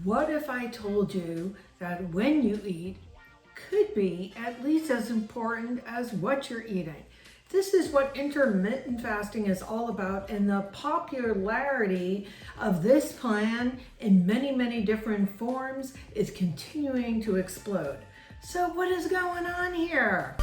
What if I told you that when you eat could be at least as important as what you're eating? This is what intermittent fasting is all about, and the popularity of this plan in many, many different forms is continuing to explode. So what is going on here?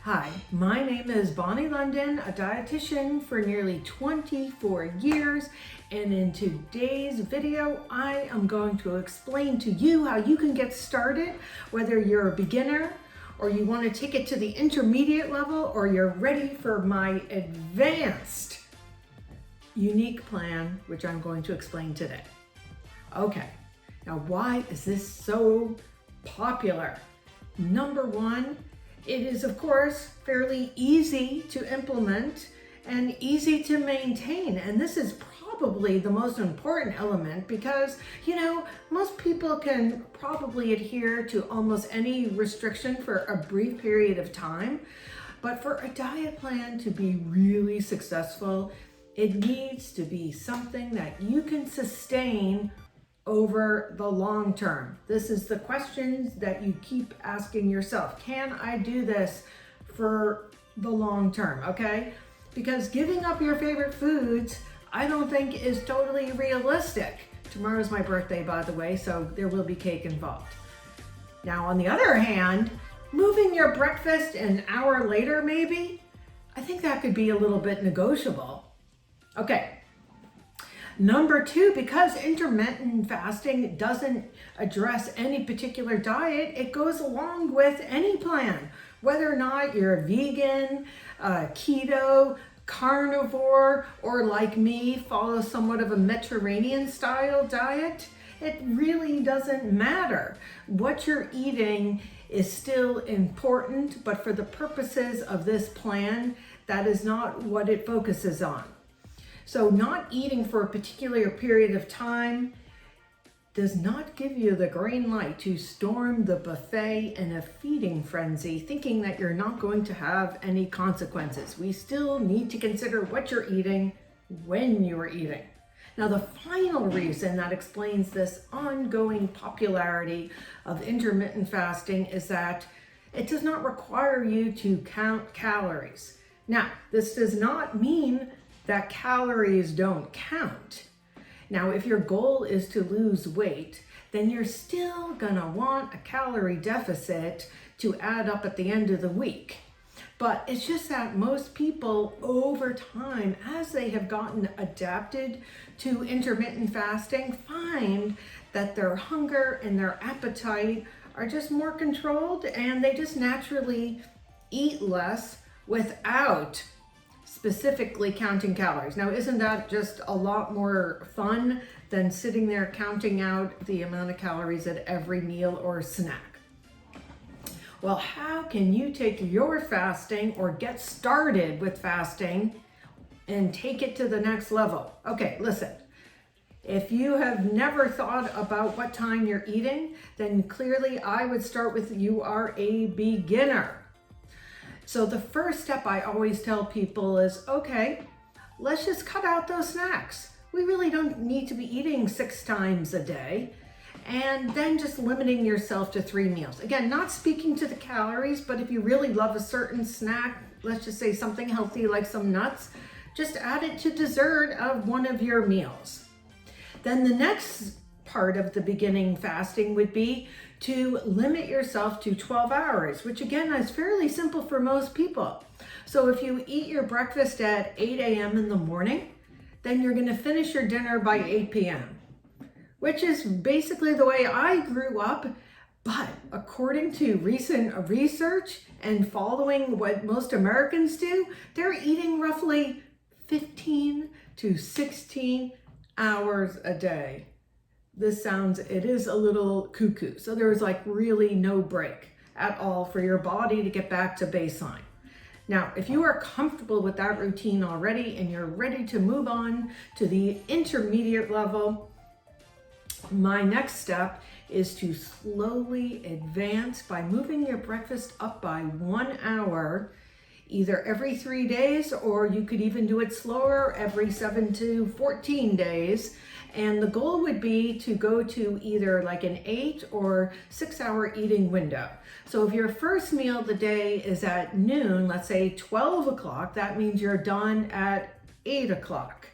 Hi, my name is Bonnie London, a dietitian for nearly 24 years, and in today's video, I am going to explain to you how you can get started, whether you're a beginner or you want to take it to the intermediate level or you're ready for my advanced unique plan, which I'm going to explain today. Okay, now why is this so popular? Number one, it is, of course, fairly easy to implement and easy to maintain. And this is probably the most important element because, most people can probably adhere to almost any restriction for a brief period of time. But for a diet plan to be really successful, it needs to be something that you can sustain over the long term. This is the questions that you keep asking yourself. Can I do this for the long term? Okay? Because giving up your favorite foods, I don't think is totally realistic. Tomorrow's my birthday, by the way, so there will be cake involved. Now, on the other hand, moving your breakfast an hour later, maybe, I think that could be a little bit negotiable. Okay. Number two, because intermittent fasting doesn't address any particular diet, it goes along with any plan. Whether or not you're a vegan, keto, carnivore, or like me, follow somewhat of a Mediterranean style diet, it really doesn't matter. What you're eating is still important, but for the purposes of this plan, that is not what it focuses on. So not eating for a particular period of time does not give you the green light to storm the buffet in a feeding frenzy, thinking that you're not going to have any consequences. We still need to consider what you're eating when you are eating. Now, the final reason that explains this ongoing popularity of intermittent fasting is that it does not require you to count calories. Now, this does not mean that calories don't count. Now, if your goal is to lose weight, then you're still gonna want a calorie deficit to add up at the end of the week. But it's just that most people over time, as they have gotten adapted to intermittent fasting, find that their hunger and their appetite are just more controlled and they just naturally eat less without specifically counting calories. Now, isn't that just a lot more fun than sitting there counting out the amount of calories at every meal or snack? Well, how can you take your fasting or get started with fasting and take it to the next level? Okay, listen. If you have never thought about what time you're eating, then clearly I would start with you are a beginner. So the first step I always tell people is, okay, let's just cut out those snacks. We really don't need to be eating 6 times a day. And then just limiting yourself to 3 meals. Again, not speaking to the calories, but if you really love a certain snack, let's just say something healthy like some nuts, just add it to dessert of one of your meals. Then the next part of the beginning fasting would be to limit yourself to 12 hours, which again is fairly simple for most people. So if you eat your breakfast at 8 a.m. in the morning, then you're gonna finish your dinner by 8 p.m., which is basically the way I grew up. But according to recent research and following what most Americans do, they're eating roughly 15 to 16 hours a day. It is a little cuckoo. So there's like really no break at all for your body to get back to baseline. Now, if you are comfortable with that routine already and you're ready to move on to the intermediate level, my next step is to slowly advance by moving your breakfast up by 1 hour, either every 3 days, or you could even do it slower every 7 to 14 days. And the goal would be to go to either like an 8 or 6 hour eating window. So if your first meal of the day is at noon, let's say 12 o'clock, that means you're done at 8 o'clock.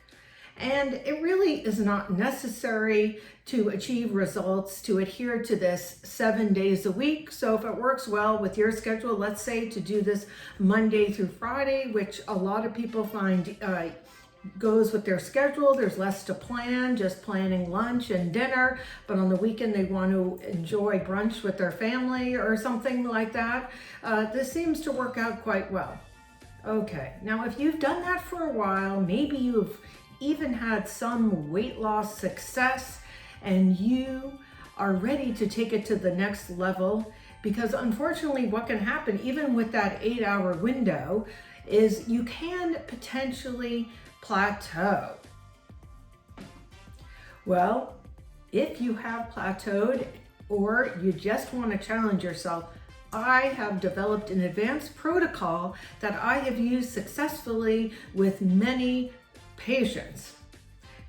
And it really is not necessary to achieve results to adhere to this 7 days a week. So if it works well with your schedule, let's say to do this Monday through Friday, which a lot of people find goes with their schedule. There's less to plan, just planning lunch and dinner, but on the weekend they want to enjoy brunch with their family or something like that. This seems to work out quite well. Okay, now if you've done that for a while, maybe you've even had some weight loss success and you are ready to take it to the next level, because unfortunately what can happen even with that 8 hour window is you can potentially plateau. Well, if you have plateaued or you just want to challenge yourself, I have developed an advanced protocol that I have used successfully with many patients,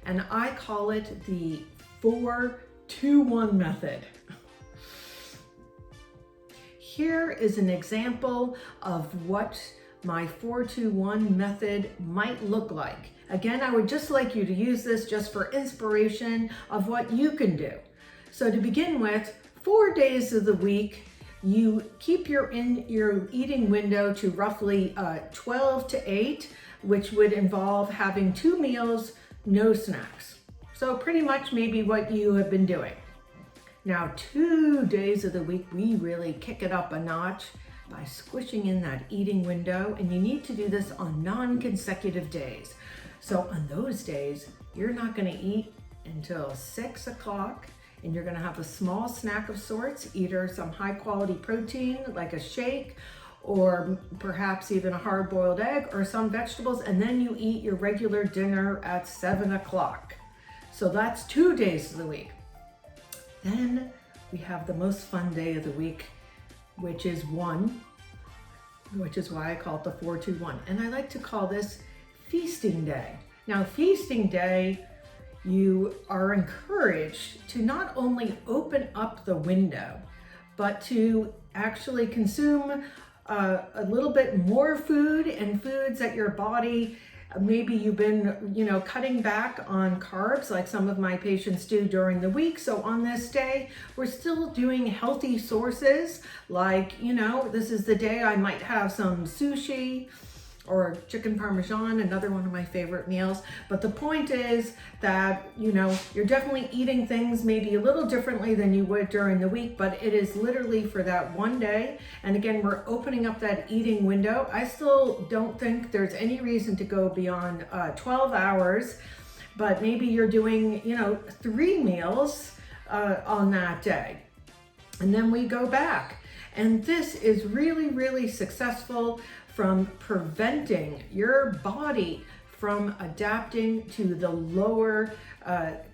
and I call it the 4-2-1 method. Here is an example of what my 4-2-1 method might look like. Again, I would just like you to use this just for inspiration of what you can do. So to begin with, 4 days of the week, you keep your eating window to roughly 12 to 8, which would involve having 2 meals, no snacks. So pretty much maybe what you have been doing. Now 2 days of the week, we really kick it up a notch by squishing in that eating window, and you need to do this on non-consecutive days. So on those days, you're not going to eat until 6 o'clock, and you're going to have a small snack of sorts, either some high quality protein like a shake, or perhaps even a hard-boiled egg or some vegetables, and then you eat your regular dinner at 7 o'clock. So that's 2 days of the week. Then we have the most fun day of the week, which is why I call it the 4-2-1. And I like to call this feasting day. Now, feasting day, you are encouraged to not only open up the window, but to actually consume a little bit more food, and foods that your body, maybe you've been, cutting back on carbs like some of my patients do during the week. So on this day, we're still doing healthy sources like, this is the day I might have some sushi or chicken parmesan, another one of my favorite meals. But the point is that, you're definitely eating things maybe a little differently than you would during the week, but it is literally for that one day. And again, we're opening up that eating window. I still don't think there's any reason to go beyond 12 hours, but maybe you're doing, 3 meals on that day. And then we go back. And this is really, really successful from preventing your body from adapting to the lower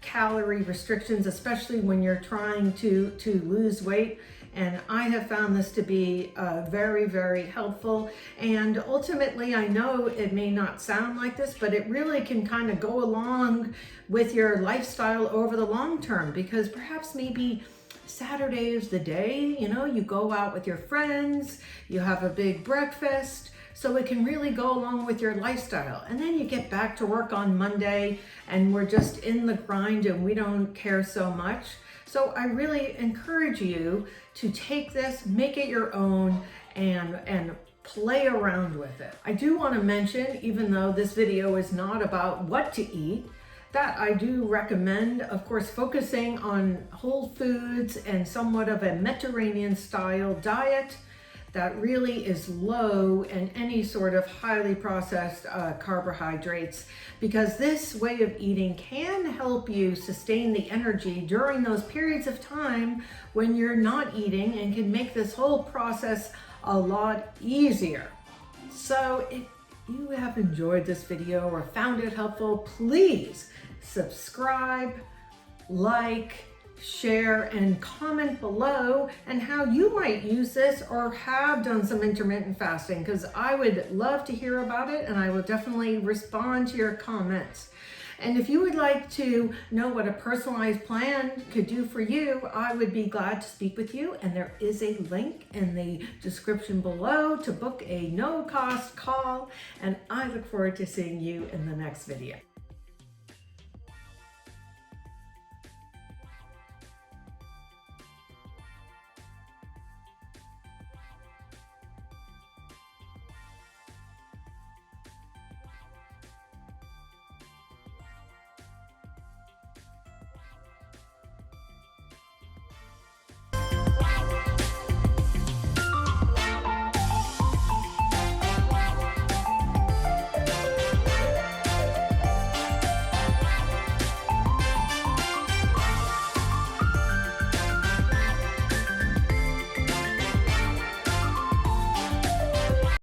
calorie restrictions, especially when you're trying to lose weight. And I have found this to be very, very helpful. And ultimately, I know it may not sound like this, but it really can kind of go along with your lifestyle over the long term, because perhaps maybe Saturday is the day, you go out with your friends, you have a big breakfast, so it can really go along with your lifestyle. And then you get back to work on Monday and we're just in the grind and we don't care so much. So I really encourage you to take this, make it your own, and play around with it. I do want to mention, even though this video is not about what to eat, that I do recommend, of course, focusing on whole foods and somewhat of a Mediterranean style diet that really is low in any sort of highly processed carbohydrates, because this way of eating can help you sustain the energy during those periods of time when you're not eating, and can make this whole process a lot easier. So if you have enjoyed this video or found it helpful, please subscribe, like, share, and comment below and how you might use this or have done some intermittent fasting, because I would love to hear about it and I will definitely respond to your comments. And if you would like to know what a personalized plan could do for you, I would be glad to speak with you. And there is a link in the description below to book a no-cost call. And I look forward to seeing you in the next video.